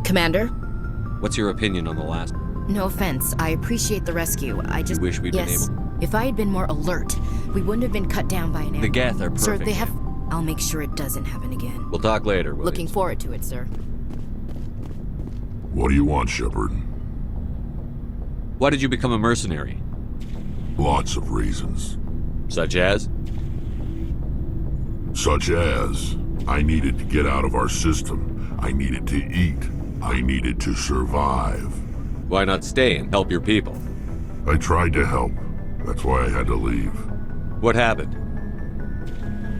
Commander? What's your opinion on the last? No offense, I appreciate the rescue. I just... You wish we'd been able... If I had been more alert, we wouldn't have been cut down by an animal. The Geth are perfect. Sir, they have... I'll make sure it doesn't happen again. We'll talk later, Williams. Looking forward to it, sir. What do you want, Shepard? Why did you become a mercenary? Lots of reasons. Such as? Such as, I needed to get out of our system. I needed to eat. I needed to survive. Why not stay and help your people? I tried to help. That's why I had to leave. What happened?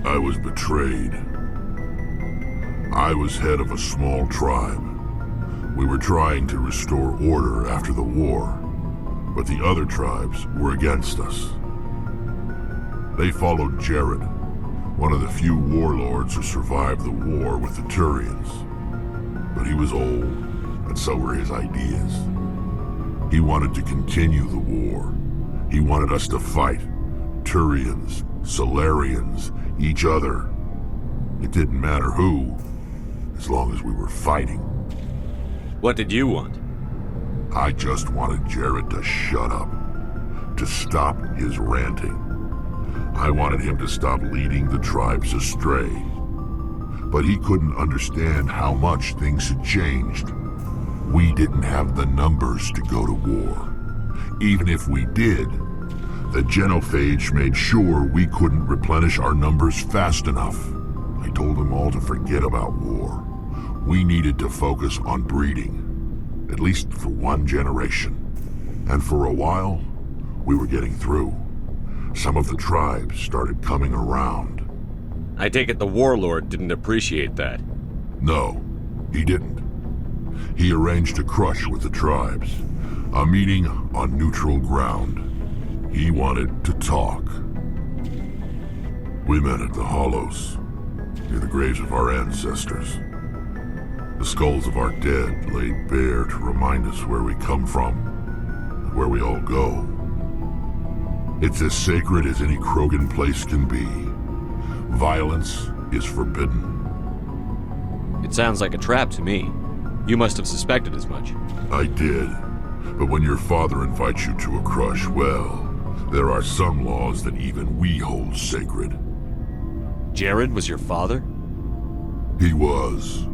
I was betrayed. I was head of a small tribe. We were trying to restore order after the war, but the other tribes were against us. They followed Jared, one of the few warlords who survived the war with the Turians. But he was old, and so were his ideas. He wanted to continue the war. He wanted us to fight. Turians, Solarians, each other. It didn't matter who, as long as we were fighting. What did you want? I just wanted Jared to shut up, to stop his ranting. I wanted him to stop leading the tribes astray. But he couldn't understand how much things had changed. We didn't have the numbers to go to war. Even if we did, the genophage made sure we couldn't replenish our numbers fast enough. I told them all to forget about war. We needed to focus on breeding, at least for one generation. And for a while, we were getting through. Some of the tribes started coming around. I take it the warlord didn't appreciate that. No, he didn't. He arranged a crush with the tribes, a meeting on neutral ground. He wanted to talk. We met at the Hollows, near the graves of our ancestors. The skulls of our dead laid bare to remind us where we come from, and where we all go. It's as sacred as any Krogan place can be. Violence is forbidden. It sounds like a trap to me. You must have suspected as much. I did. But when your father invites you to a crush, well, there are some laws that even we hold sacred. Jared was your father? He was.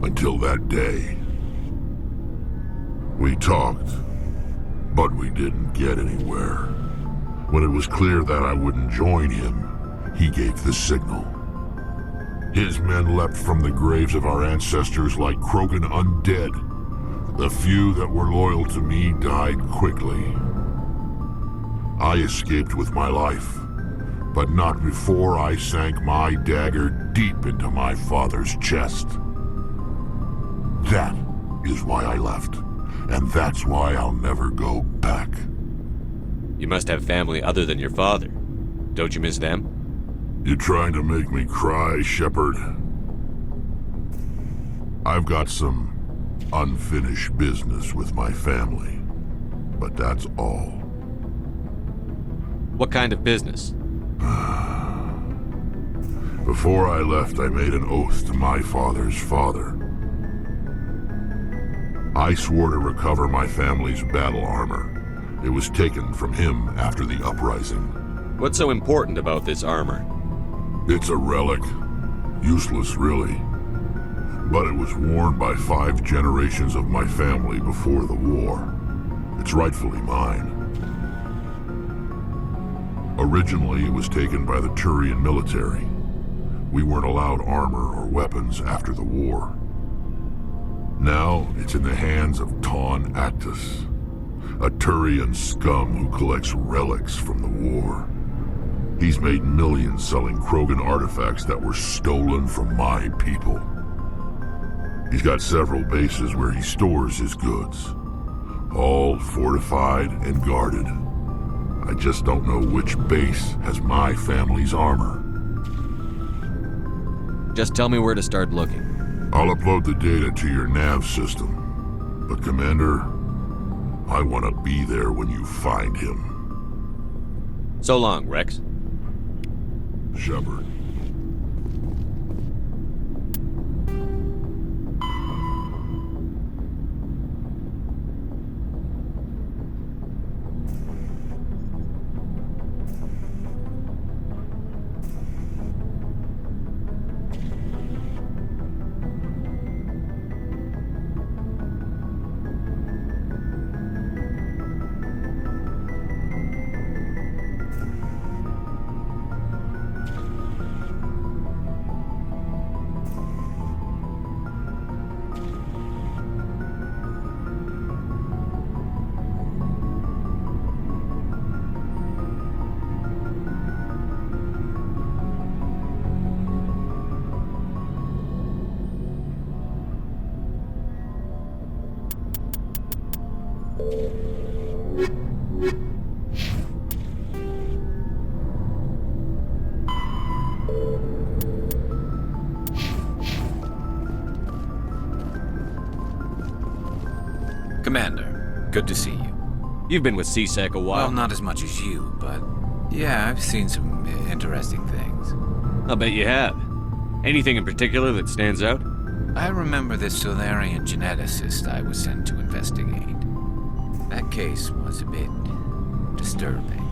Until that day. We talked, but we didn't get anywhere. When it was clear that I wouldn't join him, he gave the signal. His men leapt from the graves of our ancestors like Krogan undead. The few that were loyal to me died quickly. I escaped with my life, but not before I sank my dagger deep into my father's chest. That is why I left, and that's why I'll never go back. You must have family other than your father. Don't you miss them? You trying to make me cry, Shepard? I've got some unfinished business with my family, but that's all. What kind of business? Before I left, I made an oath to my father's father. I swore to recover my family's battle armor. It was taken from him after the uprising. What's so important about this armor? It's a relic. Useless, really. But it was worn by 5 generations of my family before the war. It's rightfully mine. Originally, it was taken by the Turian military. We weren't allowed armor or weapons after the war. Now, it's in the hands of Taun Actus, A Turian scum who collects relics from the war. He's made millions selling Krogan artifacts that were stolen from my people. He's got several bases where he stores his goods. All fortified and guarded. I just don't know which base has my family's armor. Just tell me where to start looking. I'll upload the data to your nav system. But Commander, I want to be there when you find him. So long, Rex. Shepard. Commander, good to see you. You've been with CSEC a while. Well, not as much as you, but yeah, I've seen some interesting things. I'll bet you have. Anything in particular that stands out? I remember this Solarian geneticist I was sent to investigate. That case was a bit disturbing.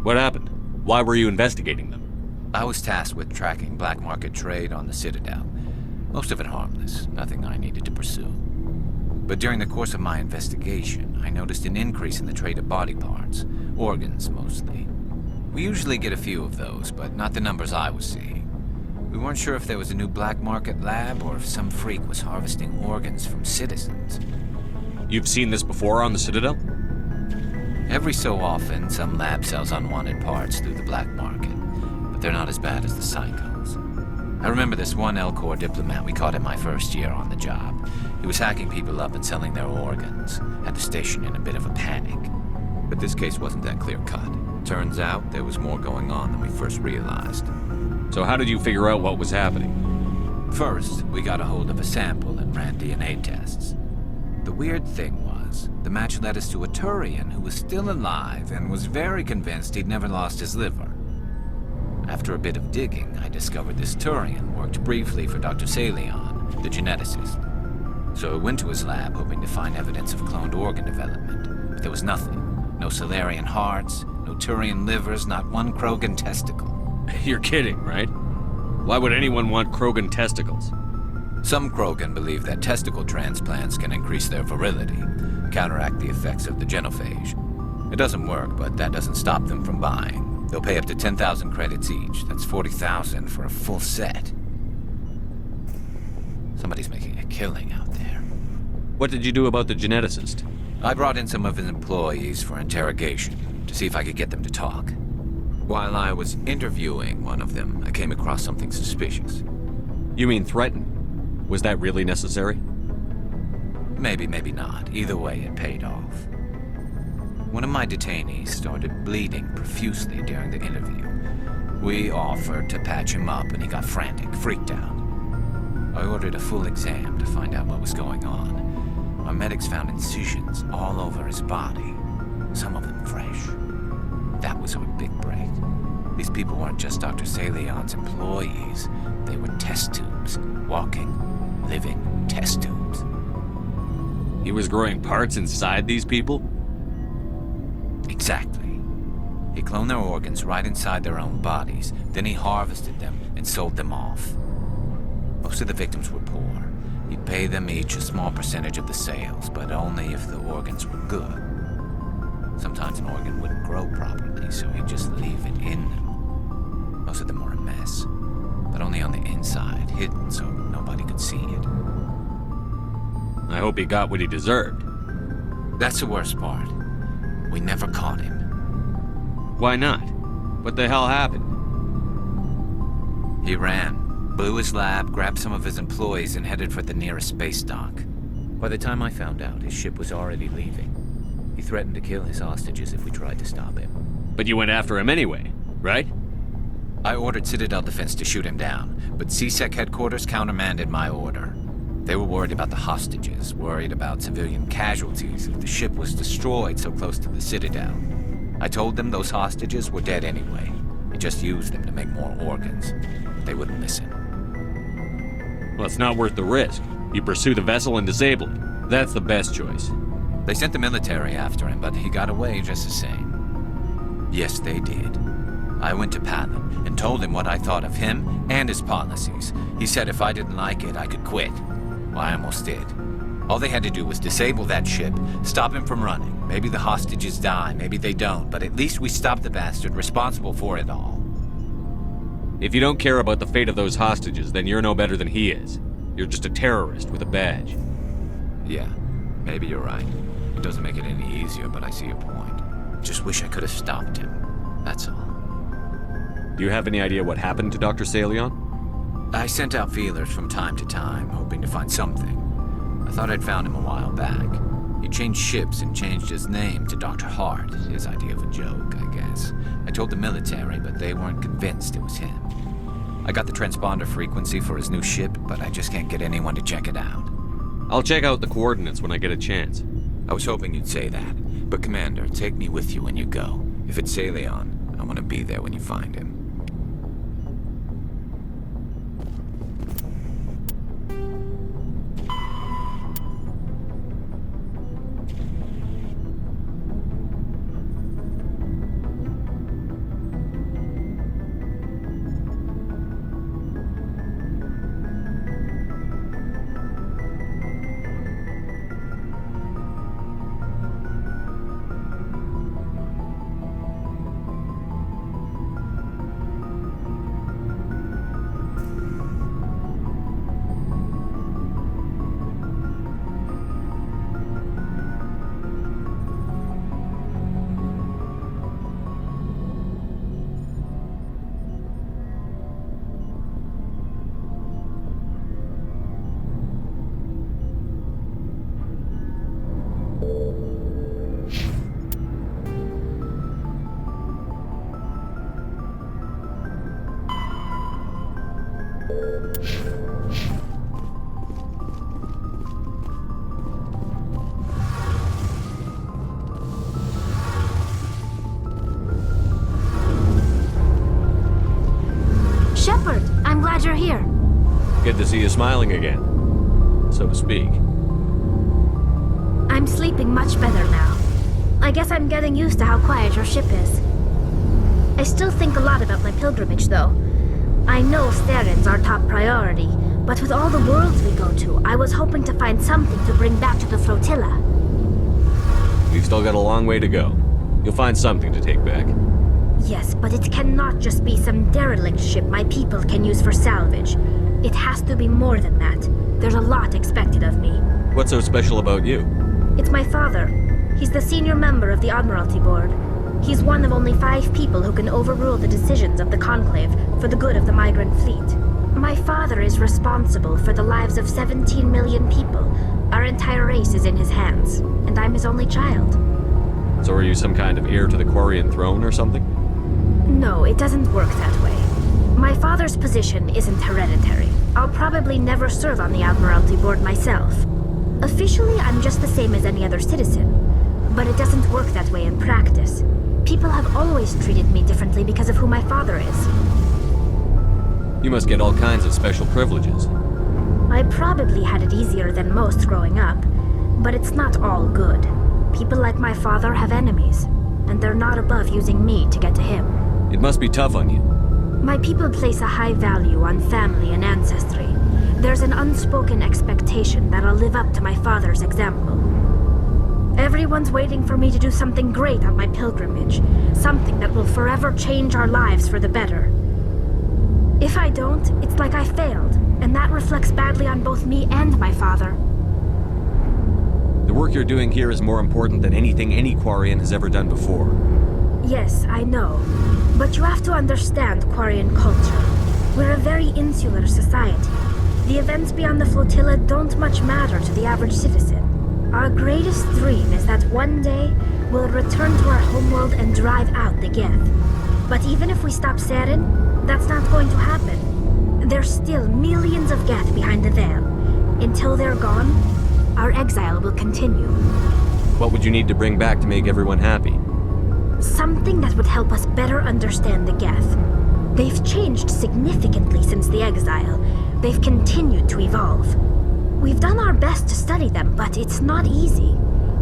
What happened? Why were you investigating them? I was tasked with tracking black market trade on the Citadel. Most of it harmless, nothing I needed to pursue. But during the course of my investigation, I noticed an increase in the trade of body parts, organs mostly. We usually get a few of those, but not the numbers I was seeing. We weren't sure if there was a new black market lab or if some freak was harvesting organs from citizens. You've seen this before on the Citadel? Every so often, some lab sells unwanted parts through the black market, but they're not as bad as the cycles. I remember this one L-Corps diplomat we caught in my first year on the job. He was hacking people up and selling their organs. Had the station in a bit of a panic. But this case wasn't that clear-cut. Turns out there was more going on than we first realized. So how did you figure out what was happening? First, we got a hold of a sample and ran DNA tests. The weird thing was, the match led us to a Turian who was still alive and was very convinced he'd never lost his liver. After a bit of digging, I discovered this Turian worked briefly for Dr. Salion, the geneticist. So I went to his lab hoping to find evidence of cloned organ development, but there was nothing. No Solarian hearts, no Turian livers, not one Krogan testicle. You're kidding, right? Why would anyone want Krogan testicles? Some Krogan believe that testicle transplants can increase their virility, counteract the effects of the genophage. It doesn't work, but that doesn't stop them from buying. They'll pay up to 10,000 credits each. That's 40,000 for a full set. Somebody's making a killing out there. What did you do about the geneticist? I brought in some of his employees for interrogation, to see if I could get them to talk. While I was interviewing one of them, I came across something suspicious. You mean threaten? Was that really necessary? Maybe, maybe not. Either way, it paid off. One of my detainees started bleeding profusely during the interview. We offered to patch him up, and he got frantic, freaked out. I ordered a full exam to find out what was going on. Our medics found incisions all over his body, some of them fresh. That was our big break. These people weren't just Dr. Salion's employees. They were test tubes, walking, living test tubes. He was growing parts inside these people? Exactly. He cloned their organs right inside their own bodies. Then he harvested them and sold them off. Most of the victims were poor. He'd pay them each a small percentage of the sales, but only if the organs were good. Sometimes an organ wouldn't grow properly, so he'd just leave it in them. Most of them were a mess, but only on the inside, hidden so nobody could see it. I hope he got what he deserved. That's the worst part. We never caught him. Why not? What the hell happened? He ran, blew his lab, grabbed some of his employees, and headed for the nearest space dock. By the time I found out, his ship was already leaving. He threatened to kill his hostages if we tried to stop him. But you went after him anyway, right? I ordered Citadel Defense to shoot him down, but CSEC headquarters countermanded my order. They were worried about the hostages, worried about civilian casualties if the ship was destroyed so close to the Citadel. I told them those hostages were dead anyway. We just used them to make more organs. But they wouldn't listen. Well, it's not worth the risk. You pursue the vessel and disable it. That's the best choice. They sent the military after him, but he got away just the same. Yes, they did. I went to Palin and told him what I thought of him and his policies. He said if I didn't like it, I could quit. Well, I almost did. All they had to do was disable that ship, stop him from running. Maybe the hostages die, maybe they don't, but at least we stopped the bastard responsible for it all. If you don't care about the fate of those hostages, then you're no better than he is. You're just a terrorist with a badge. Yeah, maybe you're right. It doesn't make it any easier, but I see your point. Just wish I could have stopped him. That's all. Do you have any idea what happened to Dr. Salion? I sent out feelers from time to time, hoping to find something. I thought I'd found him a while back. He changed ships and changed his name to Dr. Hart, his idea of a joke, I guess. I told the military, but they weren't convinced it was him. I got the transponder frequency for his new ship, but I just can't get anyone to check it out. I'll check out the coordinates when I get a chance. I was hoping you'd say that. But Commander, take me with you when you go. If it's Salion, I want to be there when you find him. Shepard, I'm glad you're here. Good to see you smiling again, so to speak. I'm sleeping much better now. I guess I'm getting used to how quiet your ship is. I still think a lot about my pilgrimage, though. I know Theron's our top priority, but with all the worlds we go to, I was hoping to find something to bring back to the flotilla. We've still got a long way to go. You'll find something to take back. Yes, but it cannot just be some derelict ship my people can use for salvage. It has to be more than that. There's a lot expected of me. What's so special about you? It's my father. He's the senior member of the Admiralty Board. He's one of only 5 people who can overrule the decisions of the Conclave for the good of the migrant fleet. My father is responsible for the lives of 17 million people. Our entire race is in his hands, and I'm his only child. So are you some kind of heir to the Quarian throne or something? No, it doesn't work that way. My father's position isn't hereditary. I'll probably never serve on the Admiralty Board myself. Officially, I'm just the same as any other citizen. But it doesn't work that way in practice. People have always treated me differently because of who my father is. You must get all kinds of special privileges. I probably had it easier than most growing up, but it's not all good. People like my father have enemies, and they're not above using me to get to him. It must be tough on you. My people place a high value on family and ancestry. There's an unspoken expectation that I'll live up to my father's example. Everyone's waiting for me to do something great on my pilgrimage, something that will forever change our lives for the better. If I don't, it's like I failed, and that reflects badly on both me and my father. The work you're doing here is more important than anything any Quarian has ever done before. Yes, I know. But you have to understand Quarian culture. We're a very insular society. The events beyond the flotilla don't much matter to the average citizen. Our greatest dream is that one day we'll return to our homeworld and drive out the Geth. But even if we stop Saren, that's not going to happen. There's still millions of Geth behind the veil. Until they're gone, our exile will continue. What would you need to bring back to make everyone happy? Something that would help us better understand the Geth. They've changed significantly since the exile. They've continued to evolve. We've done our best to study them, but it's not easy.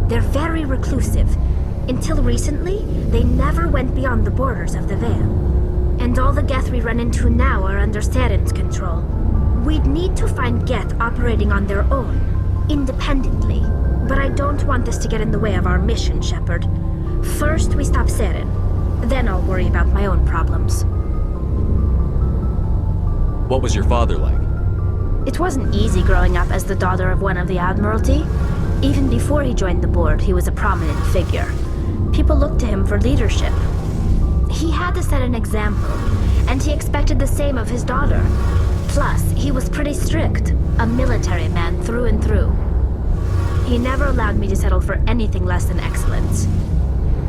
They're very reclusive. Until recently, they never went beyond the borders of the Veil. And all the Geth we run into now are under Saren's control. We'd need to find Geth operating on their own, independently. But I don't want this to get in the way of our mission, Shepard. First, we stop Saren. Then I'll worry about my own problems. What was your father like? It wasn't easy growing up as the daughter of one of the Admiralty. Even before he joined the board, he was a prominent figure. People looked to him for leadership. He had to set an example, and he expected the same of his daughter. Plus, he was pretty strict, a military man through and through. He never allowed me to settle for anything less than excellence.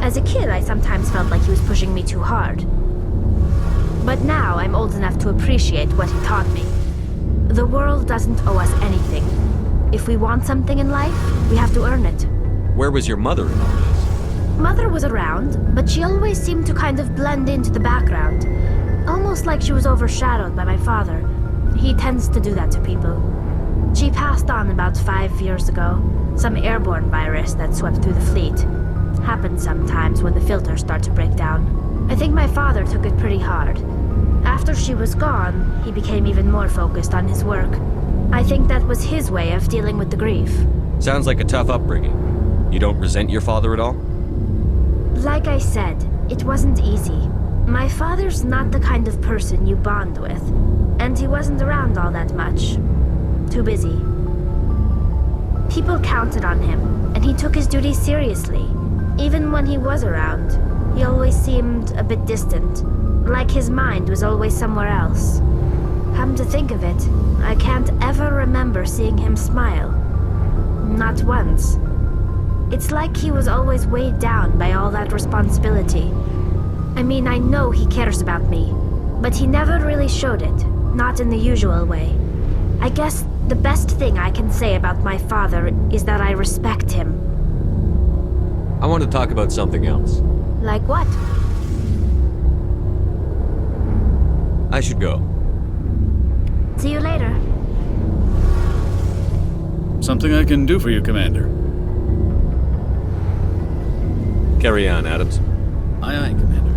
As a kid, I sometimes felt like he was pushing me too hard. But now I'm old enough to appreciate what he taught me. The world doesn't owe us anything. If we want something in life, we have to earn it. Where was your mother in all this? Mother was around, but she always seemed to kind of blend into the background. Almost like she was overshadowed by my father. He tends to do that to people. She passed on about 5 years ago. Some airborne virus that swept through the fleet. Happens sometimes when the filters start to break down. I think my father took it pretty hard. After she was gone, he became even more focused on his work. I think that was his way of dealing with the grief. Sounds like a tough upbringing. You don't resent your father at all? Like I said, it wasn't easy. My father's not the kind of person you bond with, and he wasn't around all that much. Too busy. People counted on him, and he took his duties seriously. Even when he was around, he always seemed a bit distant, like his mind was always somewhere else. Come to think of it, I can't ever remember seeing him smile. Not once. It's like he was always weighed down by all that responsibility. I mean, I know he cares about me, but he never really showed it, not in the usual way. I guess the best thing I can say about my father is that I respect him. I want to talk about something else. Like what? I should go. See you later. Something I can do for you, Commander. Carry on, Adams. Aye, aye, Commander.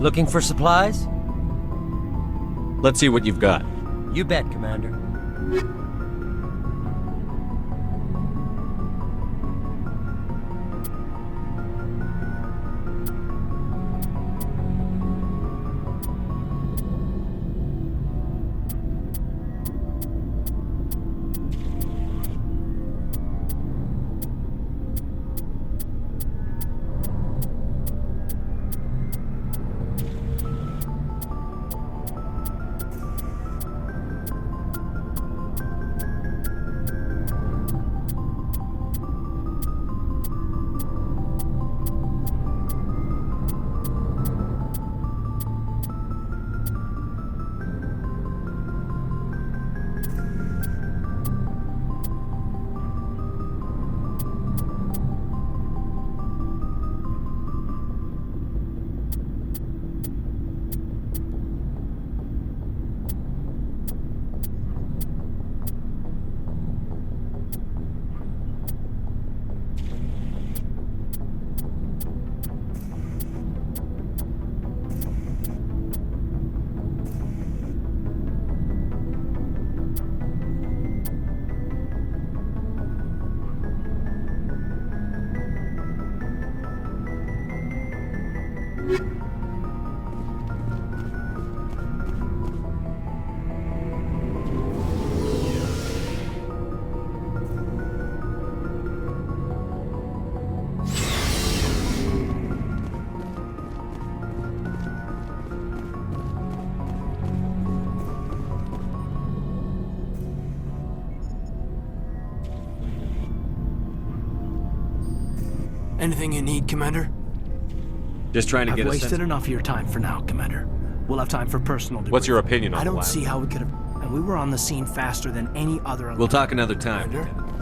Looking for supplies? Let's see what you've got. You bet, Commander. Anything you need, Commander? Just trying to I've get a wasted sense. enough of your time for now, Commander. We'll have time for personal debriefing. What's your opinion on I the don't lab? see how we could have... And we were on the scene faster than any other... We'll talk another time. Commander?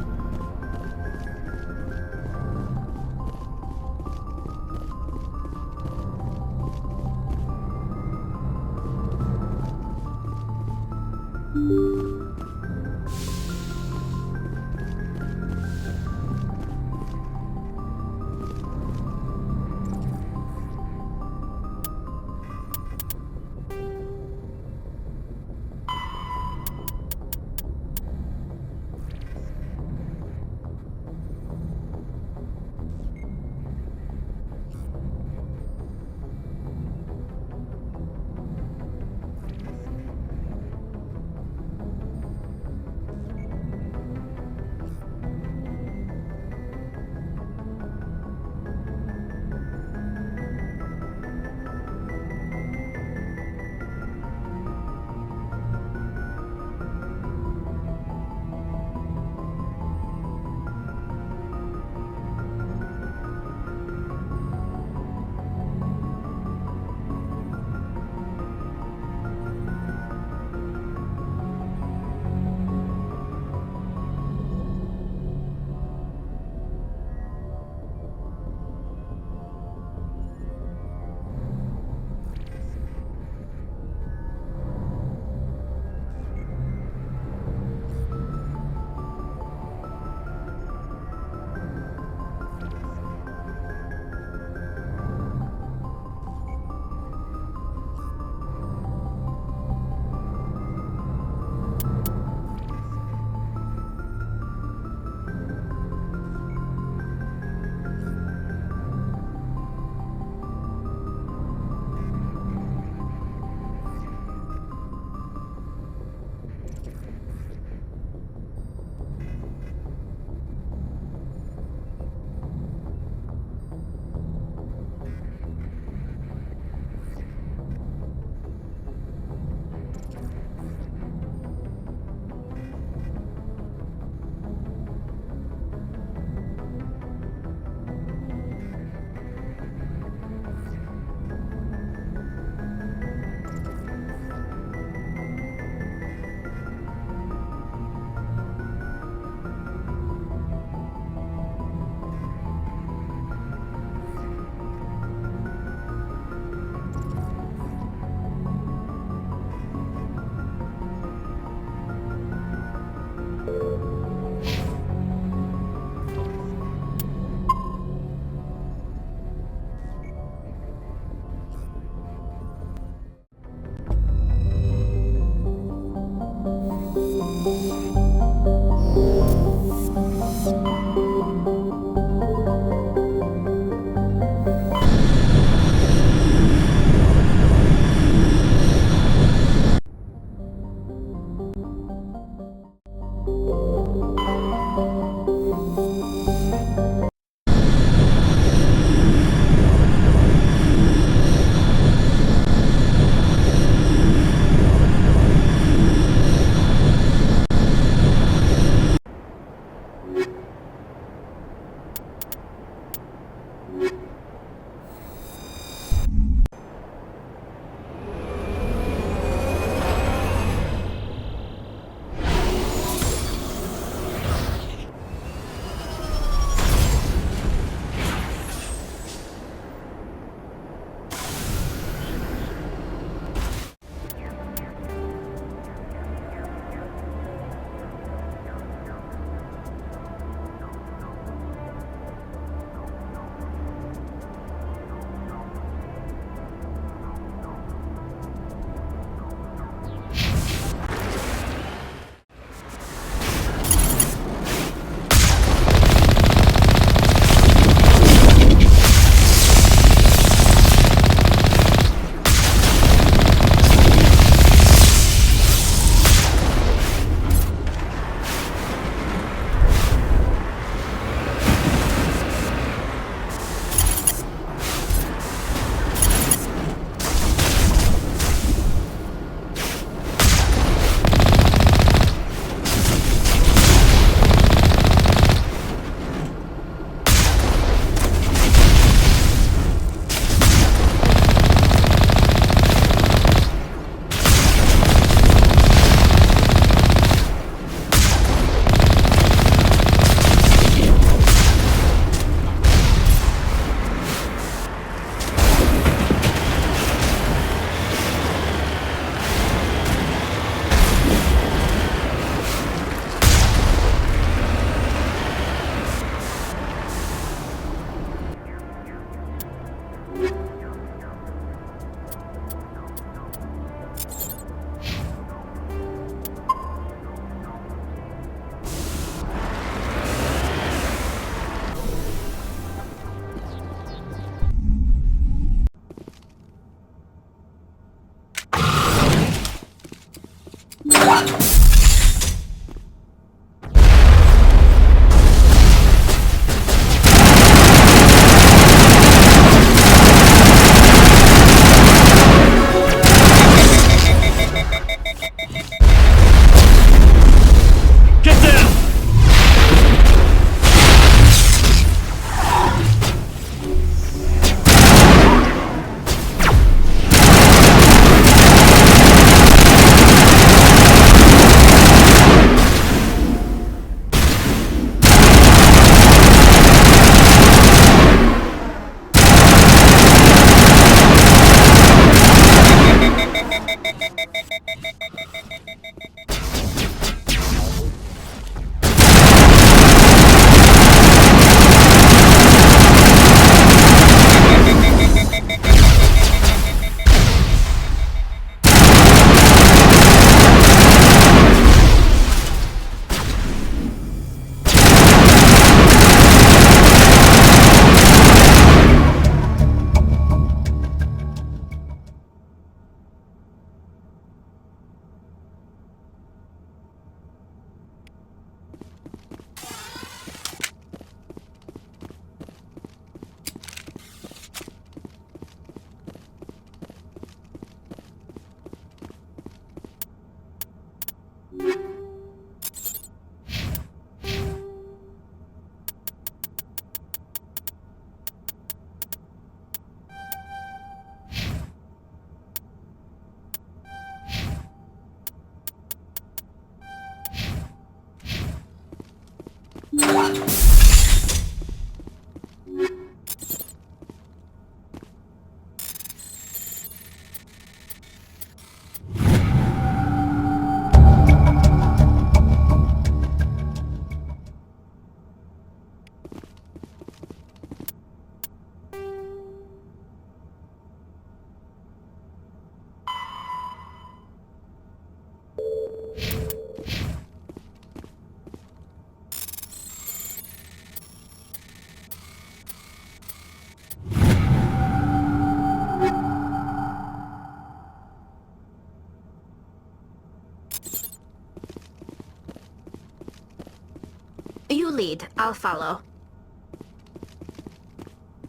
You lead. I'll follow.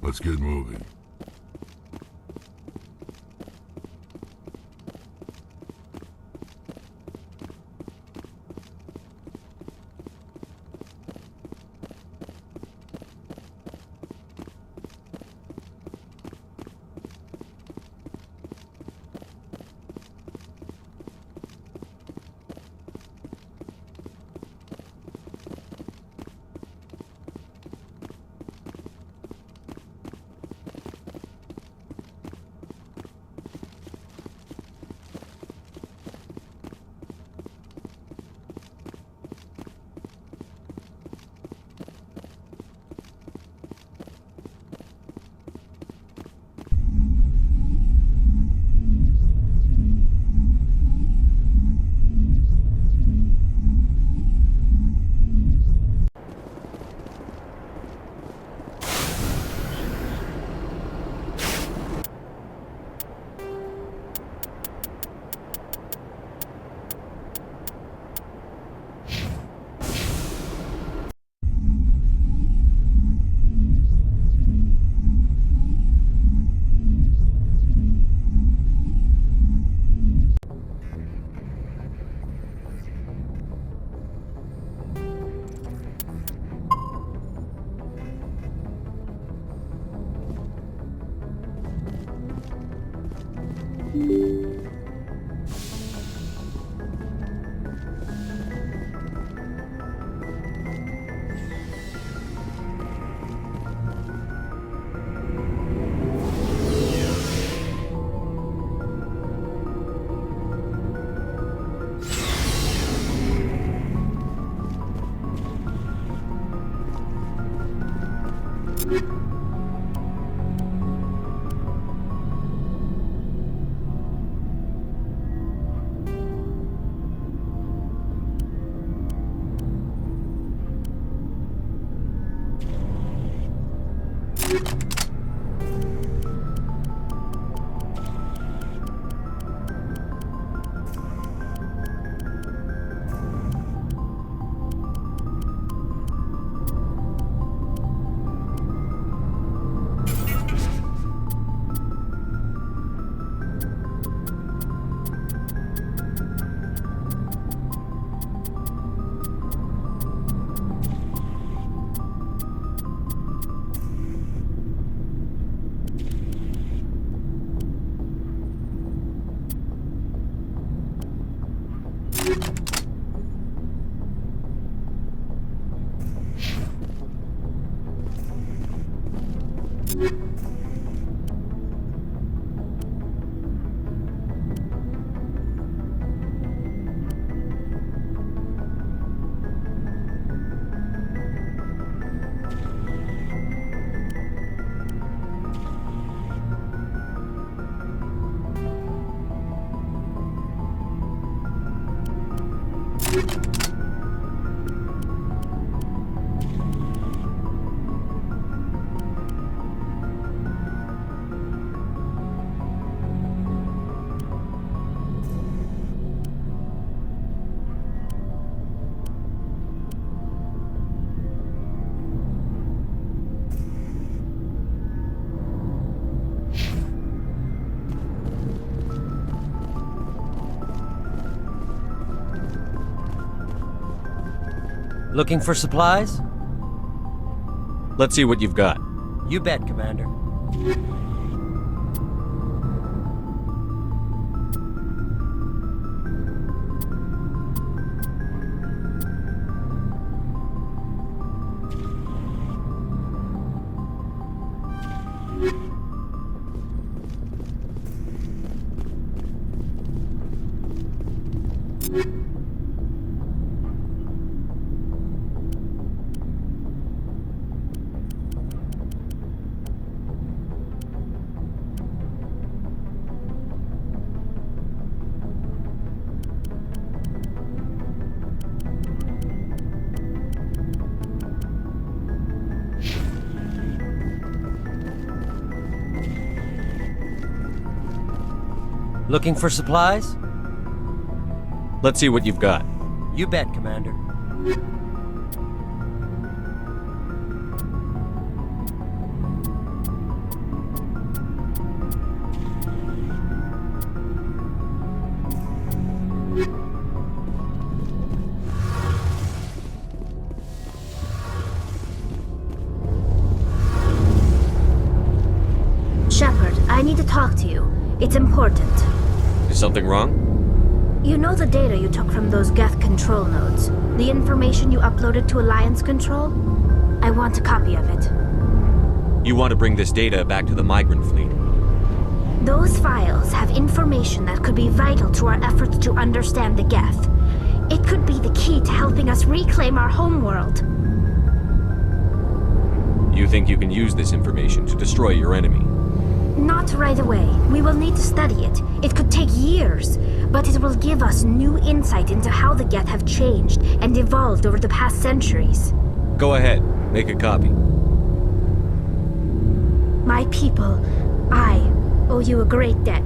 Let's get moving. Looking for supplies? Let's see what you've got. You bet, Commander. Looking for supplies? Let's see what you've got. You bet, Commander. Shepard, I need to talk to you. It's important. Is something wrong? You know the data you took from those Geth control nodes? The information you uploaded to Alliance Control? I want a copy of it. You want to bring this data back to the migrant fleet? Those files have information that could be vital to our efforts to understand the Geth. It could be the key to helping us reclaim our homeworld. You think you can use this information to destroy your enemy? Not right away. We will need to study it. It could take years, but it will give us new insight into how the Geth have changed and evolved over the past centuries. Go ahead, make a copy. My people, I owe you a great debt,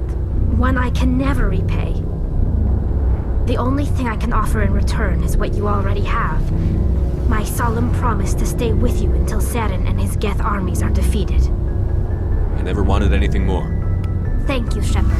one I can never repay. The only thing I can offer in return is what you already have. My solemn promise to stay with you until Saren and his Geth armies are defeated. I never wanted anything more. Thank you, Shepard.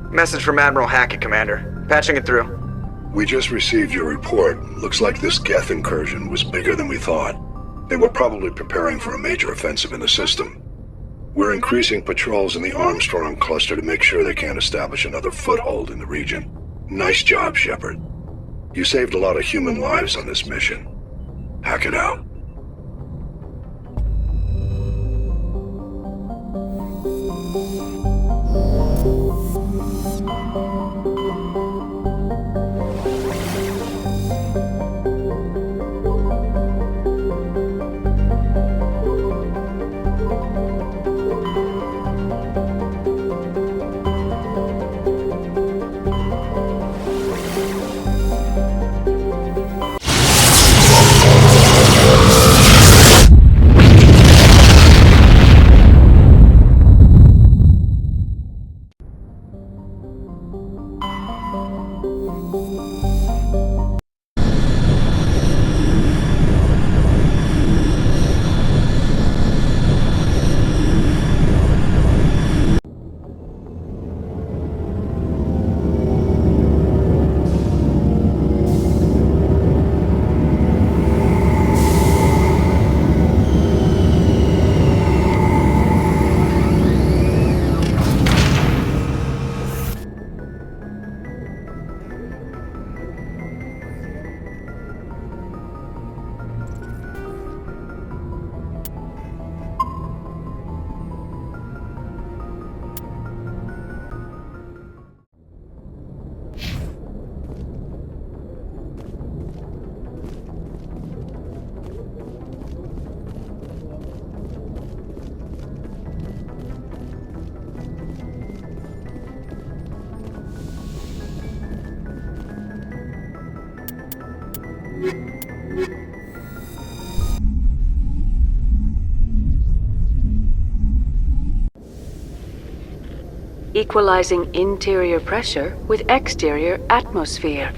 Message from Admiral Hackett, Commander. Patching it through. We just received your report. Looks like this Geth incursion was bigger than we thought. They were probably preparing for a major offensive in the system. We're increasing patrols in the Armstrong cluster to make sure they can't establish another foothold in the region. Nice job, Shepard. You saved a lot of human lives on this mission. Hackett out. equalizing interior pressure with exterior atmosphere.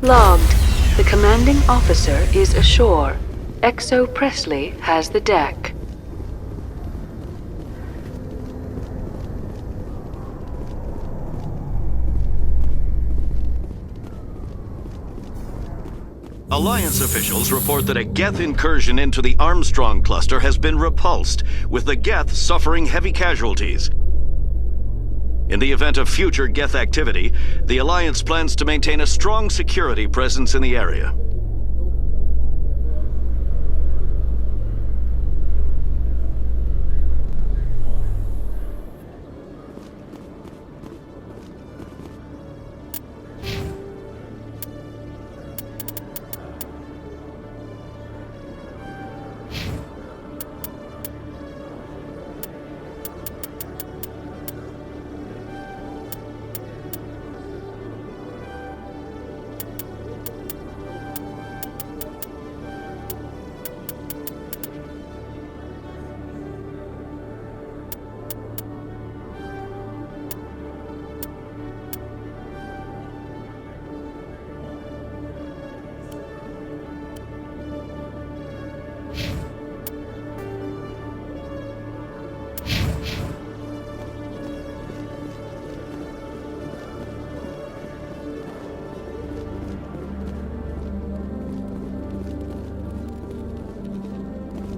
Logged. The commanding officer is ashore. Exo Presley has the deck. Alliance officials report that a Geth incursion into the Armstrong cluster has been repulsed, with the Geth suffering heavy casualties. In the event of future Geth activity, the Alliance plans to maintain a strong security presence in the area.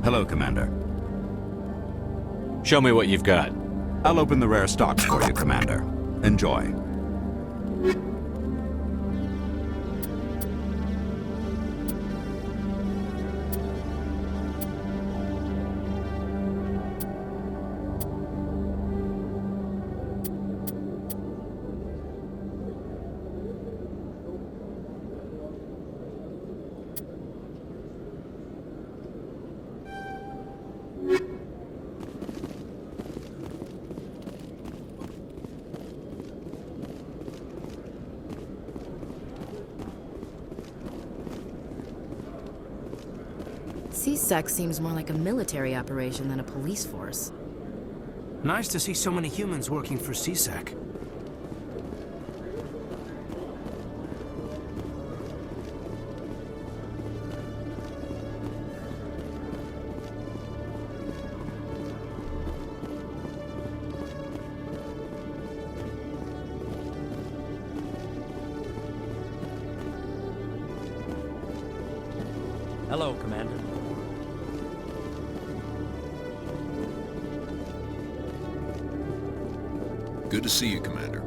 Hello, Commander. Show me what you've got. I'll open the rare stocks for you, Commander. Enjoy. CSEC seems more like a military operation than a police force. Nice to see so many humans working for CSEC. Hello, Commander. Good to see you, Commander.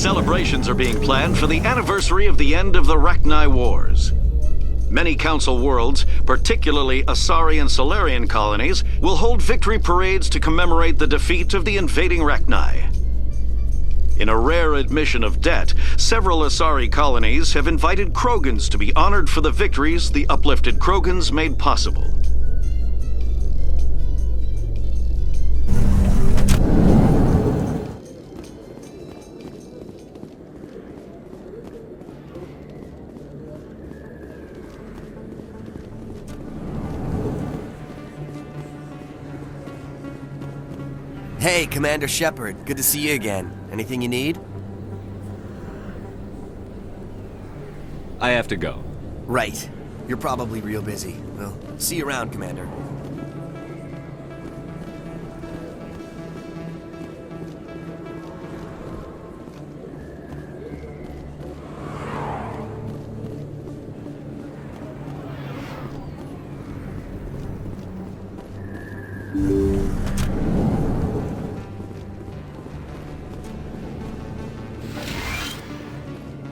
Celebrations are being planned for the anniversary of the end of the Rachni Wars. Many Council worlds, particularly Asari and Solarian colonies, will hold victory parades to commemorate the defeat of the invading Rachni. In a rare admission of debt, several Asari colonies have invited Krogans to be honored for the victories the uplifted Krogans made possible. Hey, Commander Shepard. Good to see you again. Anything you need? I have to go. Right. You're probably real busy. Well, see you around, Commander.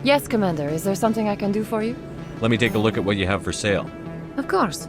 Yes, Commander. Is there something I can do for you? Let me take a look at what you have for sale. Of course.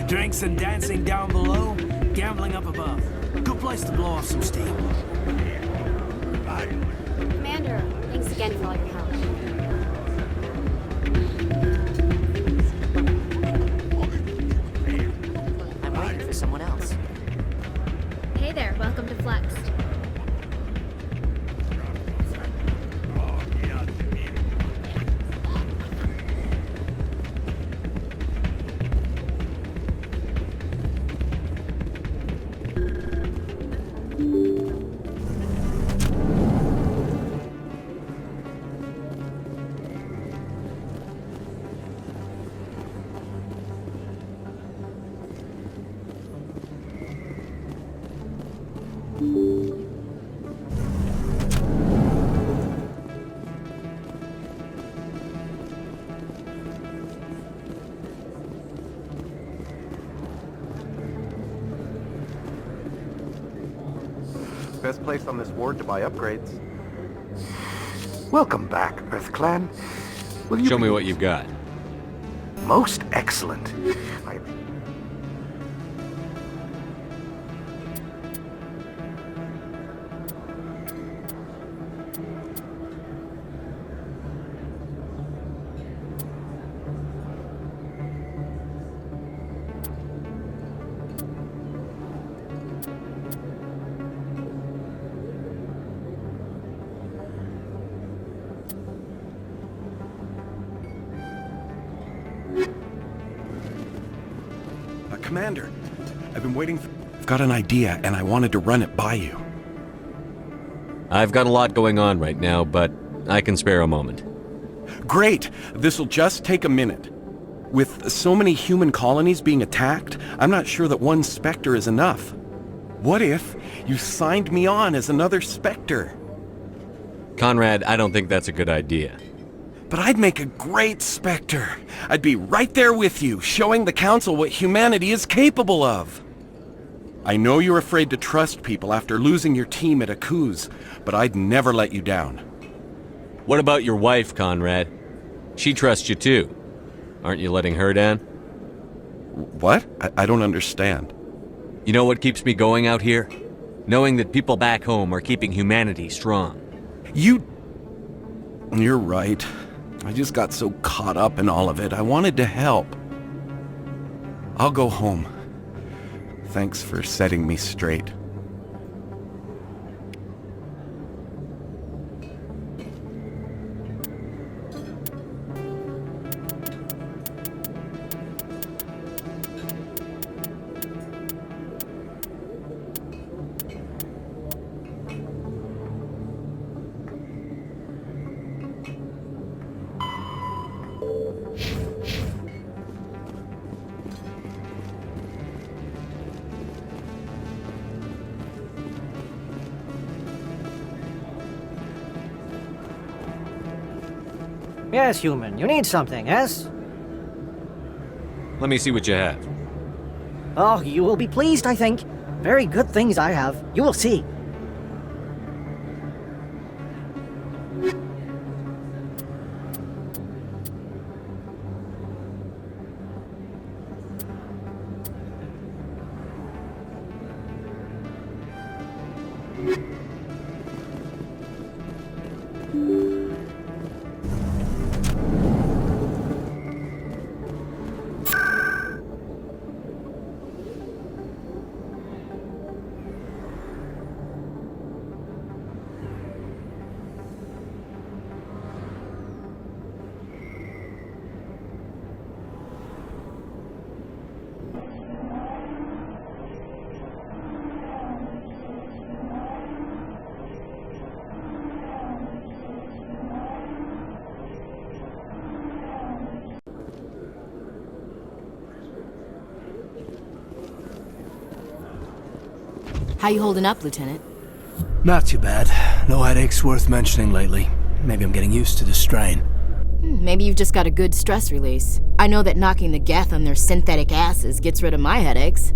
Drinks and dancing down below, gambling up above. Good place to blow off some steam. Commander, thanks again for all your help. I'm waiting for someone else. Hey there, welcome to Flexed. Best place on this ward to buy upgrades. Welcome back, Earth Clan. Will you Show me what you've got. Most excellent. Commander, I've been waiting for... I've got an idea, and I wanted to run it by you. I've got a lot going on right now, but I can spare a moment. Great! This'll just take a minute. With so many human colonies being attacked, I'm not sure that one Spectre is enough. What if you signed me on as another Spectre? Conrad, I don't think that's a good idea. But I'd make a great Spectre. I'd be right there with you, showing the Council what humanity is capable of. I know you're afraid to trust people after losing your team at Akuz, but I'd never let you down. What about your wife, Conrad? She trusts you too. Aren't you letting her down? What? I don't understand. You know what keeps me going out here? Knowing that people back home are keeping humanity strong. You're right. I just got so caught up in all of it. I wanted to help. I'll go home. Thanks for setting me straight. Yes, human. You need something, yes? Let me see what you have. Oh, you will be pleased, I think. Very good things I have. You will see. How you holding up, Lieutenant? Not too bad. No headaches worth mentioning lately. Maybe I'm getting used to the strain. Maybe you've just got a good stress release. I know that knocking the Geth on their synthetic asses gets rid of my headaches.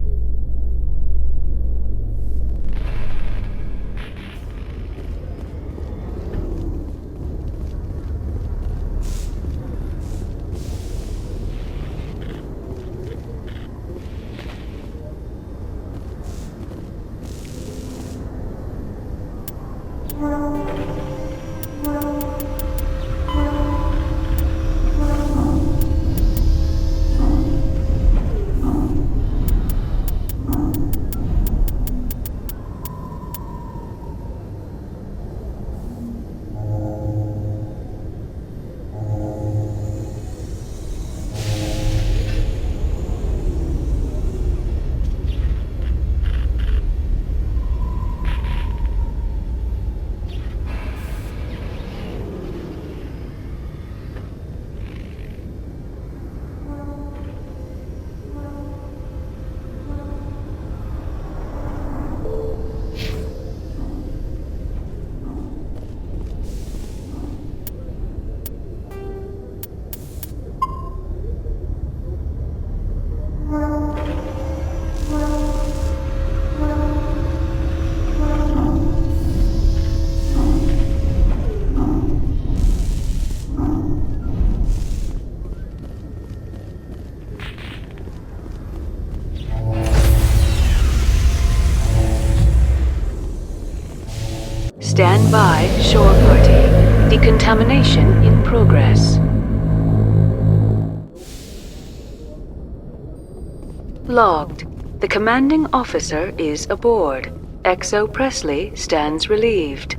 Stand by, shore party. Decontamination in progress. Logged. The commanding officer is aboard. XO Presley stands relieved.